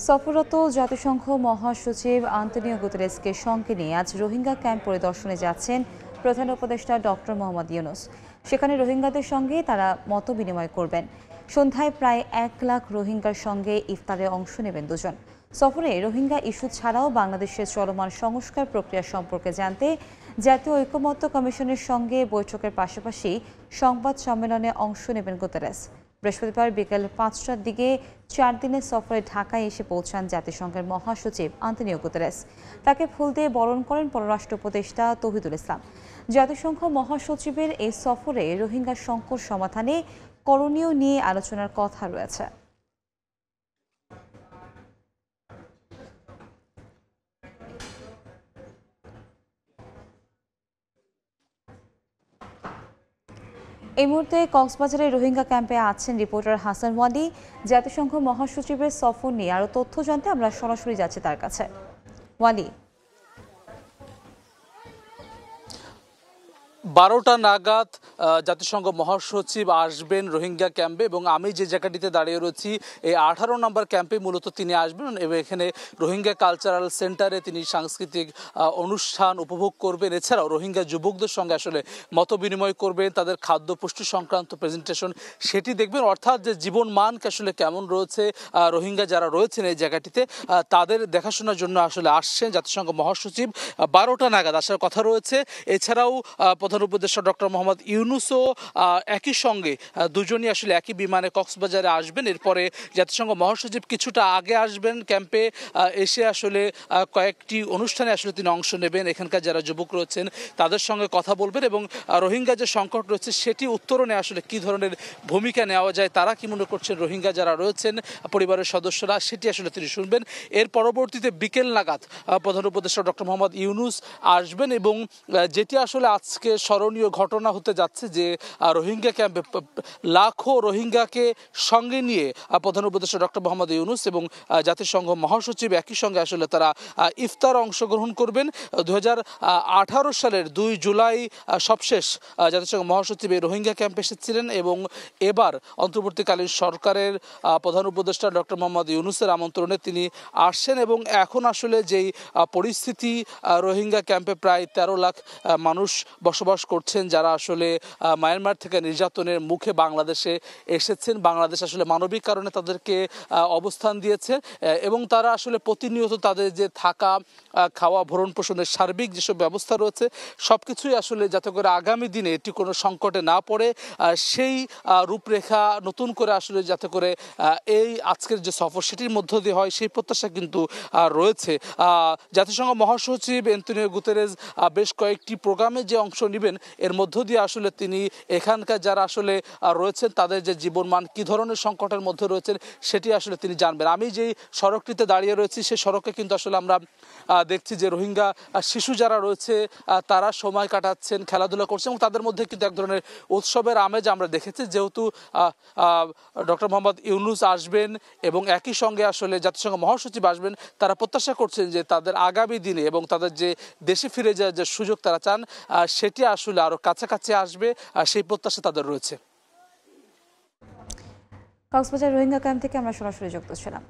সফররত জাতিসংঘ মহাসচিব আন্তোনিও গুতেরেসকে সঙ্গে নিয়ে আজ রোহিঙ্গা ক্যাম্প পরিদর্শনে যাচ্ছেন প্রধান উপদেষ্টা ডক্টর মোহাম্মদ ইউনূস। সেখানে রোহিঙ্গাদের সঙ্গে তারা মত বিনিময় করবেন। সন্ধ্যায় প্রায় ১ লাখ রোহিঙ্গার সঙ্গে ইফতারে অংশ নেবেন দুজন। সফরে রোহিঙ্গা ইস্যু ছাড়াও বাংলাদেশের চলমান সংস্কার প্রক্রিয়া সম্পর্কে জানতে জাতীয় ঐকমত্য কমিশনের সঙ্গে বৈঠকের পাশাপাশি সংবাদ সম্মেলনে অংশ নেবেন গুতেরেস। বৃহস্পতিবার বিকেল ৫টার দিকে ৪ দিনের সফরে ঢাকায় এসে পৌঁছান জাতিসংঘের মহাসচিব আন্তোনিও গুতেরেস। তাকে ফুল দিয়ে বরণ করেন পররাষ্ট্র উপদেষ্টা তৌহিদুল ইসলাম। জাতিসংঘ মহাসচিবের এই সফরে রোহিঙ্গা সংকট সমাধানে করণীয় নিয়ে আলোচনার কথা রয়েছে। এই মুহূর্তে কক্সবাজারের রোহিঙ্গা ক্যাম্পে আছেন রিপোর্টার হাসান ওয়ালি। জাতিসংঘ মহাসচিবের সফর নিয়ে আরো তথ্য জানতে আমরা সরাসরি যাচ্ছি তার কাছে। ওয়ালি, ১২টা নাগাদ জাতিসংঘ মহাসচিব আসবেন রোহিঙ্গা ক্যাম্পে এবং আমি যে জায়গাটিতে দাঁড়িয়ে রয়েছি এই ১৮ নম্বর ক্যাম্পে মূলত তিনি আসবেন এবং এখানে রোহিঙ্গা কালচারাল সেন্টারে তিনি সাংস্কৃতিক অনুষ্ঠান উপভোগ করবেন। এছাড়াও রোহিঙ্গা যুবকদের সঙ্গে আসলে মত বিনিময় করবেন, তাদের খাদ্য পুষ্টি সংক্রান্ত প্রেজেন্টেশন সেটি দেখবেন, অর্থাৎ যে জীবন মানকে আসলে কেমন রয়েছে রোহিঙ্গা যারা রয়েছেন এই জায়গাটিতে তাদের দেখাশোনার জন্য আসলে আসছেন জাতিসংঘ মহাসচিব। ১২টা নাগাদ আসার কথা রয়েছে। এছাড়াও প্রধান উপদেষ্টা ডক্টর মোহাম্মদ ইউনূসও একই সঙ্গে দুজনই আসলে একই বিমানে কক্সবাজারে আসবেন। এরপরে জাতিসংঘ মহাসচিব কিছুটা আগে আসবেন ক্যাম্পে, এসে আসলে কয়েকটি অনুষ্ঠানে আসলে তিনি অংশ নেবেন। এখানকার যারা যুবক রয়েছেন তাদের সঙ্গে কথা বলবেন এবং রোহিঙ্গা যে সংকট রয়েছে সেটি উত্তরণে আসলে কী ধরনের ভূমিকা নেওয়া যায়, তারা কি মনে করছেন রোহিঙ্গা যারা রয়েছেন পরিবারের সদস্যরা, সেটি আসলে তিনি শুনবেন। এর পরবর্তীতে বিকেল নাগাদ প্রধান উপদেষ্টা ডক্টর মোহাম্মদ ইউনূস আসবেন এবং যেটি আসলে আজকে স্মরণীয় ঘটনা হতে যাচ্ছে যে রোহিঙ্গা ক্যাম্পে লাখো রোহিঙ্গাকে সঙ্গে নিয়ে প্রধান উপদেষ্টা ডক্টর মোহাম্মদ ইউনূস এবং জাতিসংঘ মহাসচিব একই সঙ্গে আসলে তারা ইফতার অংশগ্রহণ করবেন। ২০১৮ সালের ২ জুলাই সবশেষ জাতিসংঘ মহাসচিব এই রোহিঙ্গা ক্যাম্পে এসেছিলেন এবং এবার অন্তর্বর্তীকালীন সরকারের প্রধান উপদেষ্টা ডক্টর মোহাম্মদ ইউনূসের আমন্ত্রণে তিনি আসছেন এবং এখন আসলে যেই পরিস্থিতি রোহিঙ্গা ক্যাম্পে প্রায় ১৩ লাখ মানুষ বসবাস করছেন যারা আসলে মায়ানমার থেকে নির্যাতনের মুখে বাংলাদেশে এসেছেন। বাংলাদেশ আসলে মানবিক কারণে তাদেরকে অবস্থান দিয়েছে এবং তারা আসলে প্রতিনিয়ত তাদের যে থাকা খাওয়া ভরণ পোষণের সার্বিক যেসব ব্যবস্থা রয়েছে সব কিছুই আসলে যাতে করে আগামী দিনে এটি কোনো সংকটে না পড়ে সেই রূপরেখা নতুন করে আসলে যাতে করে এই আজকের যে সফর সেটির মধ্য দিয়ে হয় সেই প্রত্যাশা কিন্তু রয়েছে। জাতিসংঘ মহাসচিব আন্তোনিও গুতেরেস বেশ কয়েকটি প্রোগ্রামে যে অংশ নেবেন এর মধ্য দিয়ে আসলে তিনি এখানকার যারা আসলে রয়েছেন তাদের যে জীবনমান কী ধরনের সংকটের মধ্যে রয়েছেন সেটি আসলে তিনি জানবেন। আমি যেই সড়কটিতে দাঁড়িয়ে রয়েছি সেই সড়কে কিন্তু আসলে আমরা দেখছি যে রোহিঙ্গা শিশু যারা রয়েছে তারা সময় কাটাচ্ছেন, খেলাধুলা করছেন এবং তাদের মধ্যে কিন্তু এক ধরনের উৎসবের আমেজ আমরা দেখেছি। যেহেতু ডক্টর মোহাম্মদ ইউনূস আসবেন এবং একই সঙ্গে আসলে জাতিসংঘ মহাসচিব আসবেন, তারা প্রত্যাশা করছেন যে তাদের আগামী দিনে এবং তাদের যে দেশে ফিরে যাওয়ার যে সুযোগ তারা চান সেটি আসলে আরো কাছাকাছি আসবে, সেই প্রত্যাশা তাদের রয়েছে। কক্সবাজার রোহিঙ্গা ক্যাম্প থেকে আমরা সরাসরি যুক্ত ছিলাম।